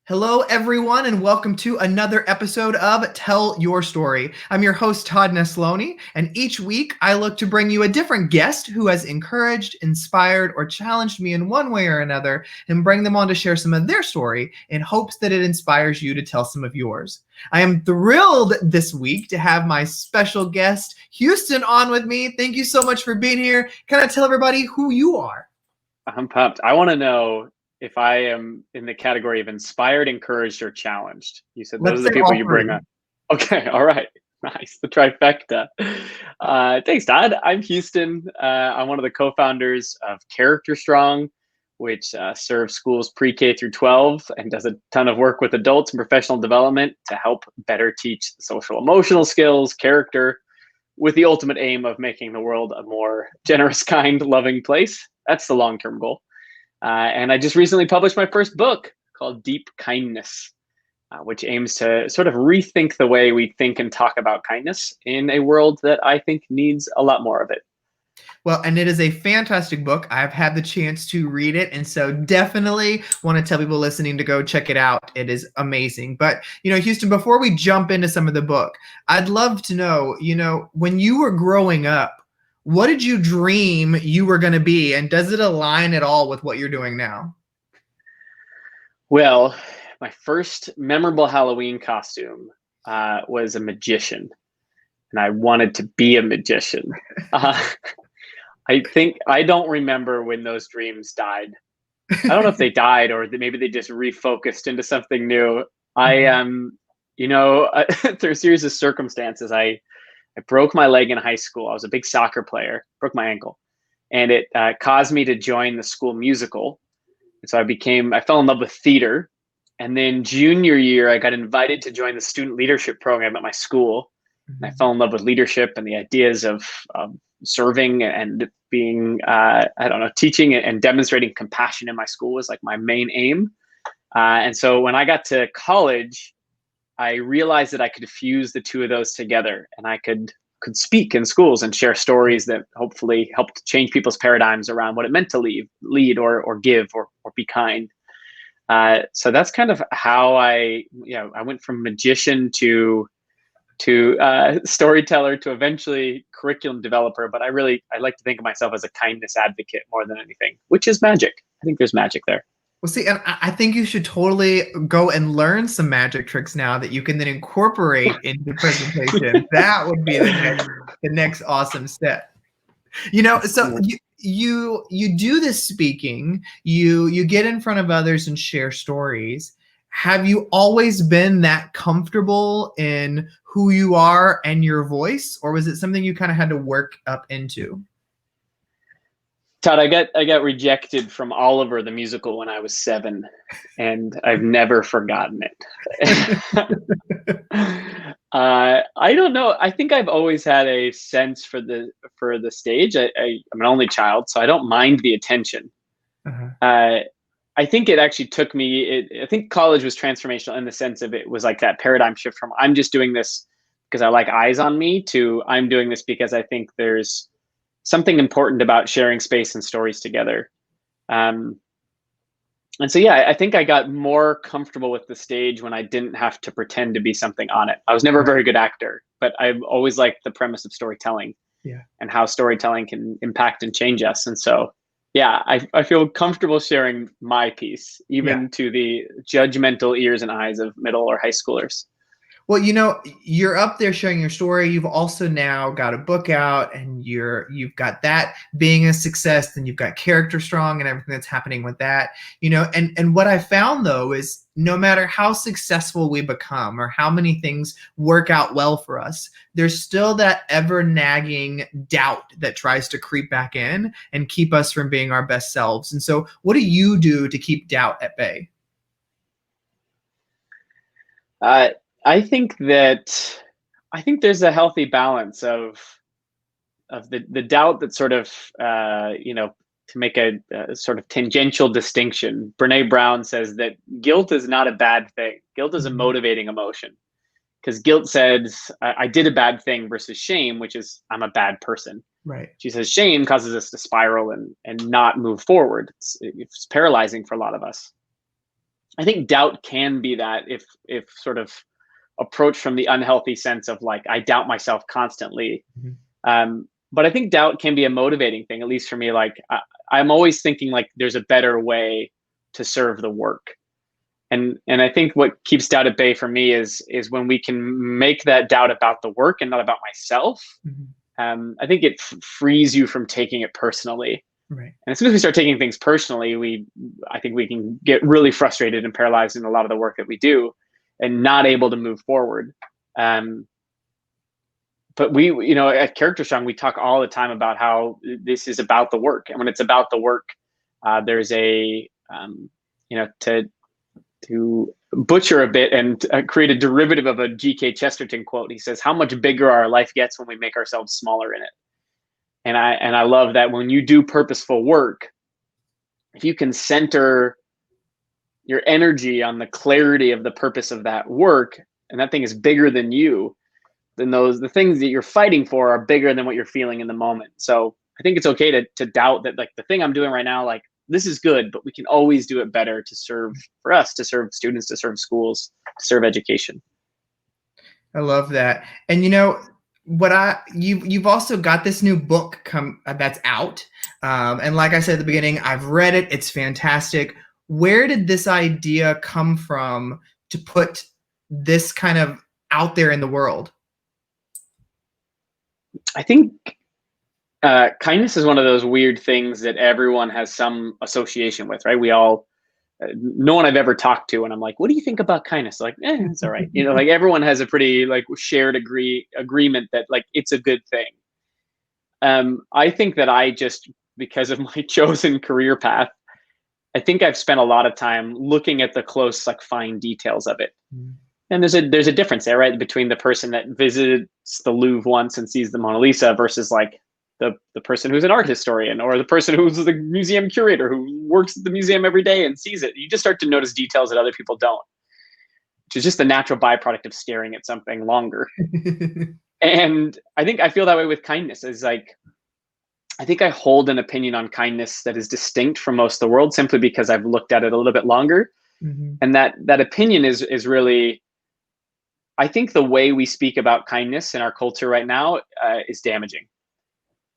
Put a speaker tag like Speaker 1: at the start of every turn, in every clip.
Speaker 1: Hello, everyone, and welcome to another episode of Tell Your Story. I'm your host, Todd Nesloni, and each week I look to bring you a different guest who has encouraged, inspired, or challenged me in one way or another and bring them on to share some of their story in hopes that it inspires you to tell some of yours. I am thrilled this week to have my special guest, Houston, on with me. Thank you so much for being here. Can I tell everybody who you are?
Speaker 2: I'm pumped. I want to know if I am in the category of inspired, encouraged, or challenged. You said those
Speaker 1: Let's
Speaker 2: are
Speaker 1: say
Speaker 2: the people
Speaker 1: all
Speaker 2: you bring
Speaker 1: three.
Speaker 2: up. Okay, all right. Nice. The trifecta. Thanks, Todd. I'm Houston. I'm one of the co-founders of Character Strong, which serves schools pre-K through 12 and does a ton of work with adults and professional development to help better teach social emotional skills, character, with the ultimate aim of making the world a more generous, kind, loving place. That's the long-term goal. And I just recently published my first book called Deep Kindness, which aims to sort of rethink the way we think and talk about kindness in a world that I think needs a lot more of it.
Speaker 1: Well, and it is a fantastic book. I've had the chance to read it, and so definitely want to tell people listening to go check it out. It is amazing. But, Houston, before we jump into some of the book, I'd love to know, when you were growing up, what did you dream you were going to be, and does it align at all with what you're doing now?
Speaker 2: Well, my first memorable Halloween costume was a magician, and I wanted to be a magician. Uh, I don't remember when those dreams died. I don't know if they died or maybe they just refocused into something new. I through a series of circumstances, I broke my leg in high school. I was a big soccer player, broke my ankle, and it caused me to join the school musical. And so I fell in love with theater. And then junior year, I got invited to join the student leadership program at my school. And I fell in love with leadership and the ideas of serving and being, teaching and demonstrating compassion in my school was like my main aim. And so when I got to college, I realized that I could fuse the two of those together, and I could speak in schools and share stories that hopefully helped change people's paradigms around what it meant to lead or give or be kind. So that's kind of how I went from magician to storyteller to eventually curriculum developer. But I like to think of myself as a kindness advocate more than anything, which is magic. I think there's magic there.
Speaker 1: Well, see, and I think you should totally go and learn some magic tricks now that you can then incorporate into presentation. That would be the next awesome step. So you do this speaking, you get in front of others and share stories. Have you always been that comfortable in who you are and your voice, or was it something you kind of had to work up into?
Speaker 2: Todd, I got rejected from Oliver the musical when I was 7, and I've never forgotten it. I don't know. I think I've always had a sense for the stage. I'm an only child, so I don't mind the attention.
Speaker 1: Uh-huh.
Speaker 2: I think it actually took me. I think college was transformational in the sense of it was like that paradigm shift from I'm just doing this because I like eyes on me to I'm doing this because I think there's something important about sharing space and stories together. And so, yeah, I think I got more comfortable with the stage when I didn't have to pretend to be something on it. I was never a very good actor, but I've always liked the premise of storytelling and how storytelling can impact and change us. And so, yeah, I feel comfortable sharing my piece, even to the judgmental ears and eyes of middle or high schoolers.
Speaker 1: Well, you're up there sharing your story. You've also now got a book out, and you've got that being a success. Then you've got Character Strong and everything that's happening with that. And what I found though is no matter how successful we become or how many things work out well for us, there's still that ever nagging doubt that tries to creep back in and keep us from being our best selves. And so, what do you do to keep doubt at bay?
Speaker 2: Uh, I think there's a healthy balance of the doubt that sort of to make a sort of tangential distinction. Brene Brown says that guilt is not a bad thing. Guilt is a motivating emotion because guilt says I did a bad thing versus shame, which is I'm a bad person.
Speaker 1: Right.
Speaker 2: She says shame causes us to spiral and not move forward. It's paralyzing for a lot of us. I think doubt can be that, if sort of approached from the unhealthy sense of like, I doubt myself constantly.
Speaker 1: Mhm.
Speaker 2: But I think doubt can be a motivating thing, at least for me. Like I'm always thinking like there's a better way to serve the work. And I think what keeps doubt at bay for me is when we can make that doubt about the work and not about myself.
Speaker 1: Mhm.
Speaker 2: I think it frees you from taking it personally.
Speaker 1: Right.
Speaker 2: And as soon as we start taking things personally, I think we can get really frustrated and paralyzed in a lot of the work that we do, and not able to move forward. Um, but at Character Strong, we talk all the time about how this is about the work, and when it's about the work, there's a to butcher a bit and create a derivative of a G.K. Chesterton quote. He says, "How much bigger our life gets when we make ourselves smaller in it." And I love that when you do purposeful work, if you can center your energy on the clarity of the purpose of that work, and that thing is bigger than you, then the things that you're fighting for are bigger than what you're feeling in the moment. So I think it's okay to doubt that, like, the thing I'm doing right now, like, this is good, but we can always do it better for us, to serve students, to serve schools, to serve education.
Speaker 1: I love that. And you've also got this new book that's out. And like I said at the beginning, I've read it. It's fantastic. Where did this idea come from to put this kind of out there in the world?
Speaker 2: I think kindness is one of those weird things that everyone has some association with, right? No one I've ever talked to, and I'm like, what do you think about kindness? Like, it's all right. Like everyone has a pretty like shared agreement that like it's a good thing. I think that because of my chosen career path, I think I've spent a lot of time looking at the close, like, fine details of it.
Speaker 1: Mm.
Speaker 2: And there's a difference there, right? Between the person that visits the Louvre once and sees the Mona Lisa versus like the person who's an art historian, or the person who's the museum curator who works at the museum every day and sees it. You just start to notice details that other people don't, which is just the natural byproduct of staring at something longer. And I feel that way with kindness. Is like, I think I hold an opinion on kindness that is distinct from most of the world, simply because I've looked at it a little bit longer.
Speaker 1: Mhm.
Speaker 2: And that opinion is really, I think the way we speak about kindness in our culture right now is damaging,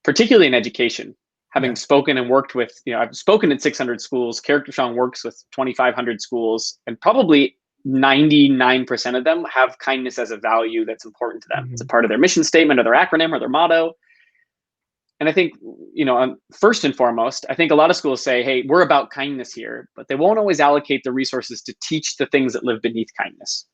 Speaker 2: particularly in education. Having
Speaker 1: Yeah.
Speaker 2: spoken and worked with, I've spoken at 600 schools. Character Strong works with 2,500 schools, and probably 99% of them have kindness as a value that's important to them. It's a
Speaker 1: Mhm.
Speaker 2: part of their mission statement or their acronym or their motto. And I think, first and foremost, I think a lot of schools say, hey, we're about kindness here, but they won't always allocate the resources to teach the things that live beneath kindness.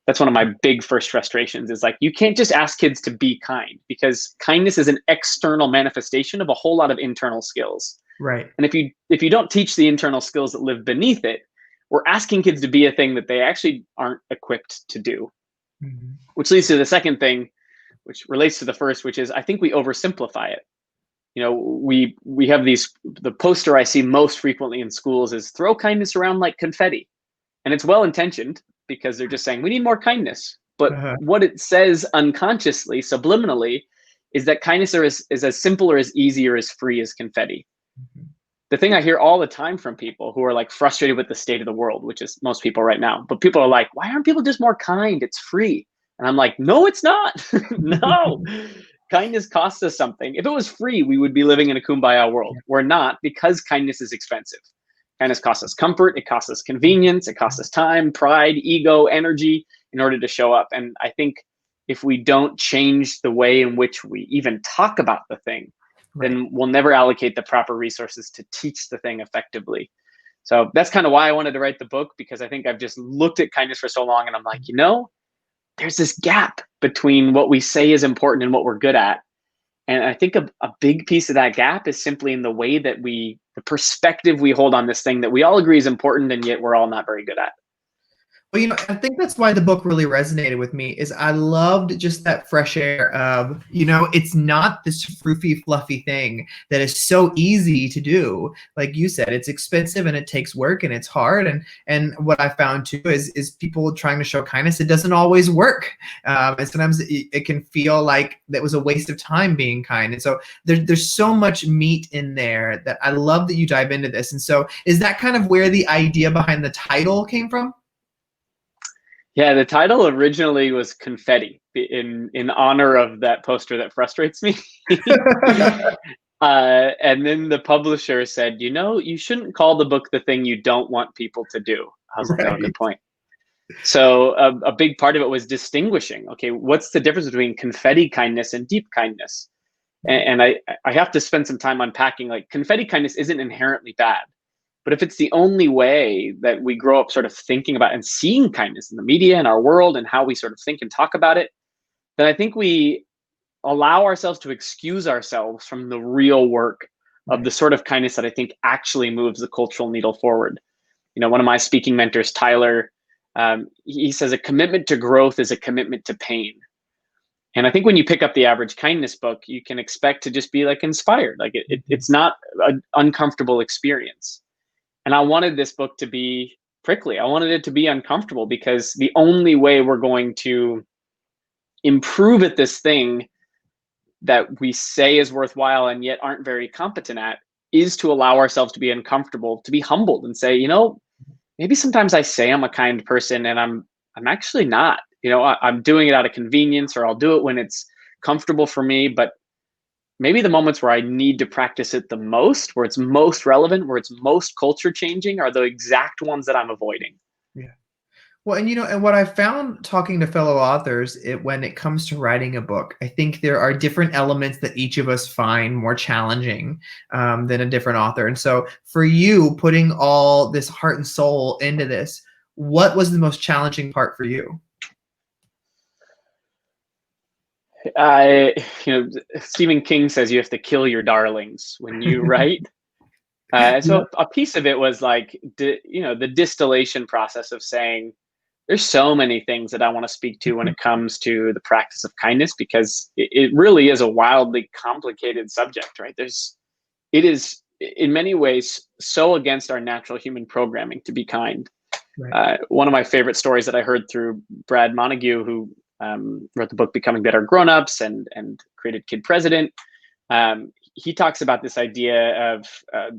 Speaker 2: That's one of my big first frustrations, is like, you can't just ask kids to be kind, because kindness is an external manifestation of a whole lot of internal skills.
Speaker 1: Right.
Speaker 2: And if you don't teach the internal skills that live beneath it, we're asking kids to be a thing that they actually aren't equipped to do.
Speaker 1: Mhm.
Speaker 2: Which leads to the second thing, which relates to the first, which is, I think we oversimplify it. We have the poster I see most frequently in schools is throw kindness around like confetti. And it's well intentioned, because they're just saying we need more kindness. But
Speaker 1: Uh-huh.
Speaker 2: what it says unconsciously, subliminally, is that kindness is as simple or as easy or as free as confetti.
Speaker 1: Mhm.
Speaker 2: The thing I hear all the time from people who are like frustrated with the state of the world, which is most people right now, but people are like, why aren't people just more kind? It's free. And I'm like, no, it's not. No, kindness costs us something. If it was free, we would be living in a kumbaya world.
Speaker 1: Yeah.
Speaker 2: We're not, because kindness is expensive. Kindness costs us comfort. It costs us convenience. It costs us time, pride, ego, energy in order to show up. And I think if we don't change the way in which we even talk about the thing,
Speaker 1: Right.
Speaker 2: then we'll never allocate the proper resources to teach the thing effectively. So that's kind of why I wanted to write the book, because I think I've just looked at kindness for so long, and I'm like, there's this gap between what we say is important and what we're good at. And I think a big piece of that gap is simply in the way that the perspective we hold on this thing that we all agree is important, and yet we're all not very good at.
Speaker 1: Well, I think that's why the book really resonated with me is I loved just that fresh air of, it's not this froofy, fluffy thing that is so easy to do. Like you said, it's expensive and it takes work and it's hard. And what I found too is people trying to show kindness, it doesn't always work. And sometimes it can feel like that was a waste of time being kind. And so there's so much meat in there that I love that you dive into this. And so is that kind of where the idea behind the title came from?
Speaker 2: Yeah, the title originally was Confetti in honor of that poster that frustrates me. And then the publisher said, you shouldn't call the book the thing you don't want people to do. I was like, oh,
Speaker 1: Right.
Speaker 2: good point. So a big part of it was distinguishing. Okay, what's the difference between confetti kindness and deep kindness? And I have to spend some time unpacking. Like, confetti kindness isn't inherently bad, but if it's the only way that we grow up sort of thinking about and seeing kindness in the media and our world and how we sort of think and talk about it, then I think we allow ourselves to excuse ourselves from the real work of the
Speaker 1: Right.
Speaker 2: sort of kindness that I think actually moves the cultural needle forward. One of my speaking mentors, Tyler, he says a commitment to growth is a commitment to pain. And I think when you pick up the average kindness book, you can expect to just be like inspired. Like
Speaker 1: Mhm.
Speaker 2: it's not an uncomfortable experience. And I wanted this book to be prickly. I wanted it to be uncomfortable because the only way we're going to improve at this thing that we say is worthwhile and yet aren't very competent at is to allow ourselves to be uncomfortable, to be humbled and say, maybe sometimes I say I'm a kind person and I'm actually not. I'm doing it out of convenience, or I'll do it when it's comfortable for me, but maybe the moments where I need to practice it the most, where it's most relevant, where it's most culture changing, are the exact ones that I'm avoiding.
Speaker 1: Yeah. Well, and what I found talking to fellow authors, when it comes to writing a book, I think there are different elements that each of us find more challenging than a different author. And so, for you, putting all this heart and soul into this, what was the most challenging part for you?
Speaker 2: I, Stephen King says you have to kill your darlings when you write.
Speaker 1: Yeah.
Speaker 2: So a piece of it was like, the distillation process of saying, there's so many things that I want to speak to when it comes to the practice of kindness, because it really is a wildly complicated subject, right? It is in many ways so against our natural human programming to be kind.
Speaker 1: Right.
Speaker 2: One of my favorite stories that I heard through Brad Montague, who wrote the book Becoming Better Grown-ups and created Kid President. He talks about this idea of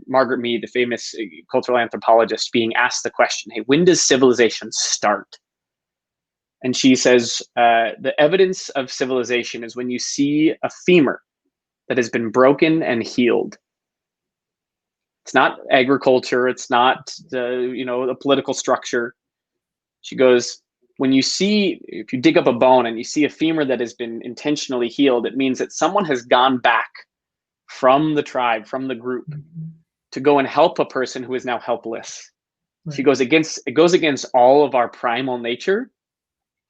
Speaker 2: Margaret Mead, the famous cultural anthropologist, being asked the question, hey, when does civilization start? And she says, the evidence of civilization is when you see a femur that has been broken and healed. It's not agriculture. It's not the political structure. She goes, if you dig up a bone and you see a femur that has been intentionally healed, it means that someone has gone back from the tribe, from the group,
Speaker 1: Mhm.
Speaker 2: to go and help a person who is now helpless. She
Speaker 1: Right.
Speaker 2: goes it goes against all of our primal nature,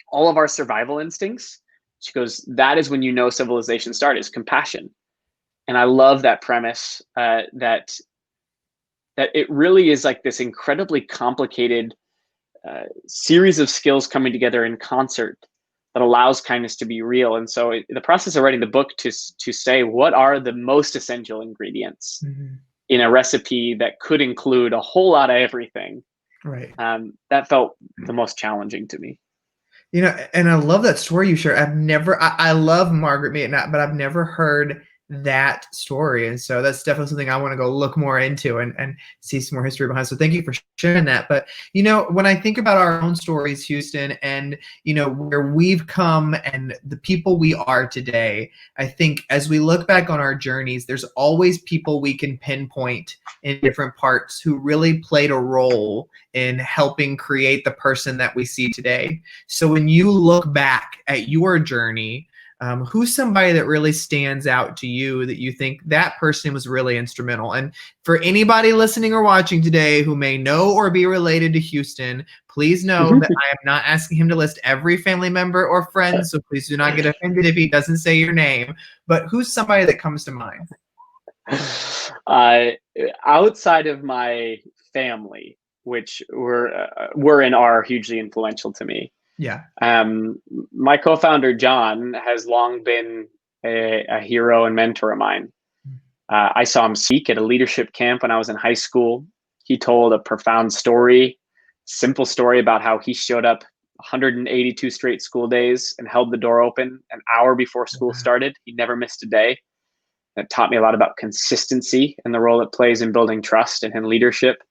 Speaker 2: all of our survival instincts. She goes, that is when civilization started, is compassion. And I love that premise, that it really is like this incredibly complicated series of skills coming together in concert that allows kindness to be real. And so the process of writing the book to say what are the most essential ingredients
Speaker 1: Mhm.
Speaker 2: in a recipe that could include a whole lot of everything,
Speaker 1: Right.
Speaker 2: that felt the most challenging to me.
Speaker 1: And I love that story you share. I love Margaret Mead, but I've never heard that story. And so that's definitely something I want to go look more into and see some more history behind. So thank you for sharing that. But, when I think about our own stories, Houston, and, where we've come and the people we are today, I think as we look back on our journeys, there's always people we can pinpoint in different parts who really played a role in helping create the person that we see today. So when you look back at your journey, who's somebody that really stands out to you that you think that person was really instrumental? And for anybody listening or watching today who may know or be related to Houston, please know that I am not asking him to list every family member or friend, so please do not get offended if he doesn't say your name. But who's somebody that comes to mind?
Speaker 2: uh, Outside of my family, which were and are hugely influential to me.
Speaker 1: Yeah.
Speaker 2: My co-founder John has long been a hero and mentor of mine. I saw him speak at a leadership camp when I was in high school. He told a profound story, simple story about how he showed up 182 straight school days and held the door open an hour before school started. He never missed a day. It taught me a lot about consistency and the role it plays in building trust and in leadership.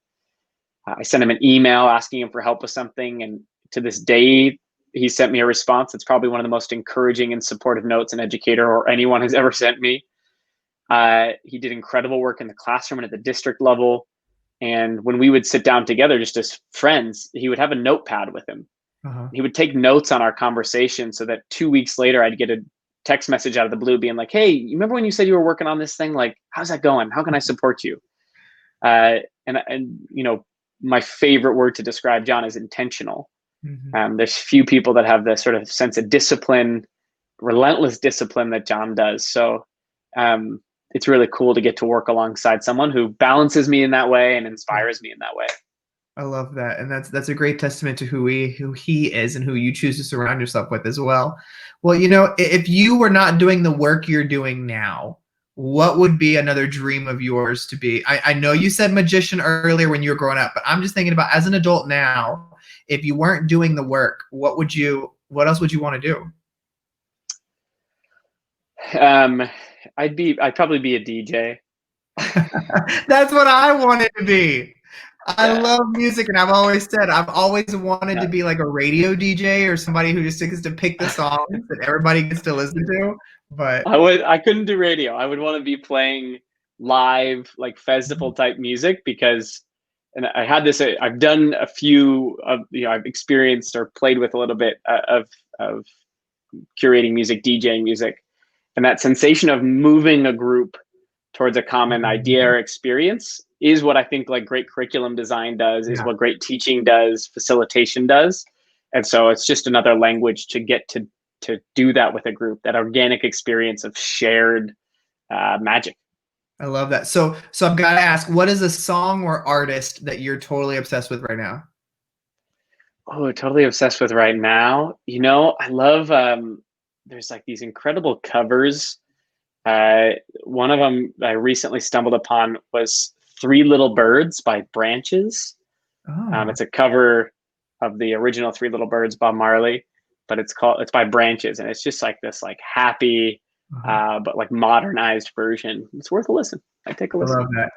Speaker 2: I sent him an email asking him for help with something, and to this day, he sent me a response. It's probably one of the most encouraging and supportive notes an educator or anyone has ever sent me. He did incredible work in the classroom and at the district level. And when we would sit down together, just as friends, he would have a notepad with him. He would take notes on our conversation so that 2 weeks later, I'd get a text message out of the blue being like, hey, you remember when you said you were working on this thing? Like, how's that going? How can I support you? And you know, my favorite word to describe John is intentional. There's few people that have the sort of sense of discipline, relentless discipline that John does. So it's really cool to get to work alongside someone who balances me in that way and inspires me in that way.
Speaker 1: I love that. And that's a great testament to who he is and who you choose to surround yourself with as well. Well, you know, if you were not doing the work you're doing now, what would be another dream of yours to be? I know you said magician earlier when you were growing up, but I'm just thinking about as an adult now, if you weren't doing the work, what else would you want to do?
Speaker 2: I'd probably be a DJ.
Speaker 1: That's what I wanted to be. I love music, and I've always said I've always wanted to be like a radio DJ or somebody who just gets to pick the songs that everybody gets to listen to. But
Speaker 2: I couldn't do radio. I would want to be playing live, like festival type music, because, and I had this, I've done a few of, you know, I've experienced or played with a little bit of curating music, DJing music, and that sensation of moving a group towards a common idea or experience is what I think like great curriculum design does, is what great teaching does, facilitation does. And so it's just another language to get to do that with a group, that organic experience of shared magic.
Speaker 1: I love that. So I've got to ask, what is a song or artist that you're totally obsessed with right now?
Speaker 2: Oh, totally obsessed with right now. You know, I love, there's like these incredible covers. One of them I recently stumbled upon was Three Little Birds by Branches. It's a cover of the original Three Little Birds, Bob Marley, but it's by Branches, and it's just like this like happy but like modernized version. It's worth a listen. I take a listen.
Speaker 1: I love that.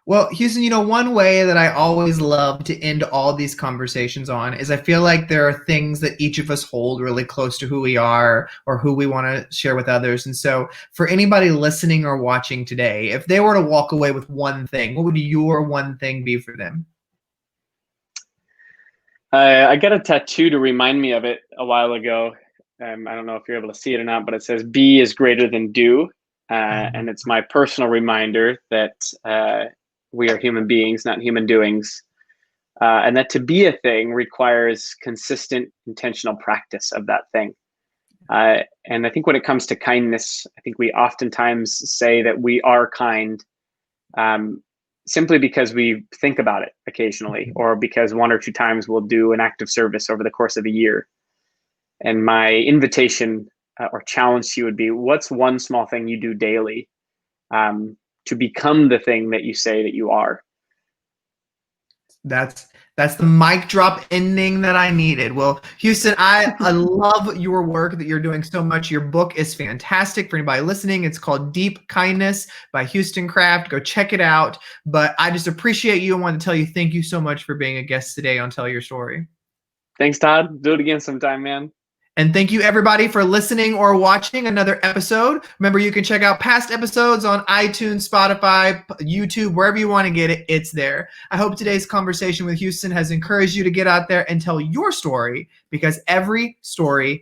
Speaker 1: Well, Houston, you know, one way that I always love to end all these conversations on is I feel like there are things that each of us hold really close to who we are or who we want to share with others. And so for anybody listening or watching today, if they were to walk away with one thing, what would your one thing be for them?
Speaker 2: I got a tattoo to remind me of it a while ago. I don't know if you're able to see it or not, but it says "Be is greater than do," and it's my personal reminder that we are human beings, not human doings, and that to be a thing requires consistent, intentional practice of that thing. And I think when it comes to kindness, I think we oftentimes say that we are kind simply because we think about it occasionally, or because one or two times we'll do an act of service over the course of a year. And my invitation or challenge to you would be, what's one small thing you do daily to become the thing that you say that you are?
Speaker 1: That's the mic drop ending that I needed. Well, Houston, I love your work that you're doing so much. Your book is fantastic for anybody listening. It's called Deep Kindness by Houston Kraft. Go check it out. But I just appreciate you and want to tell you thank you so much for being a guest today on Tell Your Story.
Speaker 2: Thanks, Todd. Do it again sometime, man.
Speaker 1: And thank you everybody for listening or watching another episode. Remember, you can check out past episodes on iTunes, Spotify, YouTube, wherever you want to get it, it's there. I hope today's conversation with Houston has encouraged you to get out there and tell your story, because every story